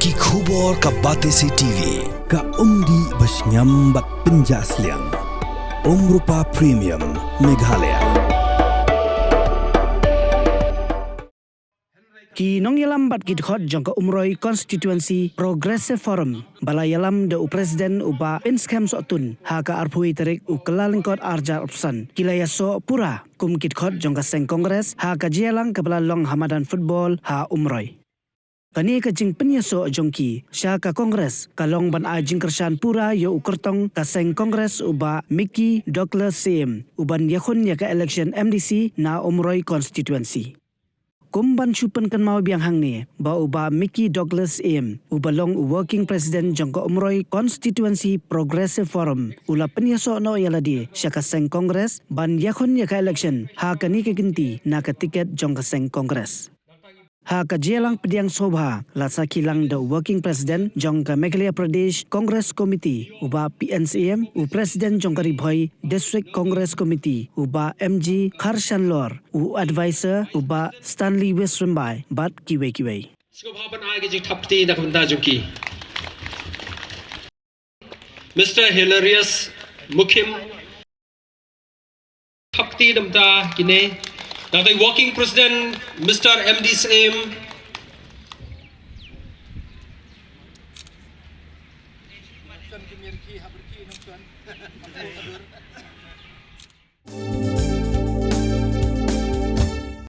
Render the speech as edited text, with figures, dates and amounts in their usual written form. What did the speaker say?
Ki khubor ka Batesi TV ka umdi basnyambat penjaslian Rupa Premium Meghalaya. Ki Nongïalam bat ki Dkhot jangka umroi Constituency Progressive Forum balayalam de Presiden uba Pinskem sotun haka arpui terik ukelalengkot arjar opsan Pynïasoh pura kum ki Dkhot jangka Seng Kongres haka jialang kebala long hamadan football ha umroi. Kani ka jing Pynïasoh jongki syaka Kongres kalong ban ajing kersan pura yo ukertong ka Seng Kongres uba Mickey Douglas Sim uban yakun ya ka election MDC na umroi constituency. Kumban chupan kan mau biang hang ni ba uba Mickey Douglas Sim uba long working president jangka umroi constituency Progressive Forum ula Pynïasoh no yaladi syaka Seng Kongres ban yakun ya ka election ha kani ka ginti na ka tiket jangka Seng Kongres. Ha ka jelang pediang sobha lasa kilang the working president jangka Meghalaya Pradesh Congress Committee uba PNCM u president jangka Ribhoi District Congress Committee uba MG Kharshan Lor u advisor uba Stanley Wisrimbai bat kiwe. Shobhaban aage ji thapti na kunda junki Mr. Hilarious Mukhim thapti namta kine now the working president Mr. MD Seng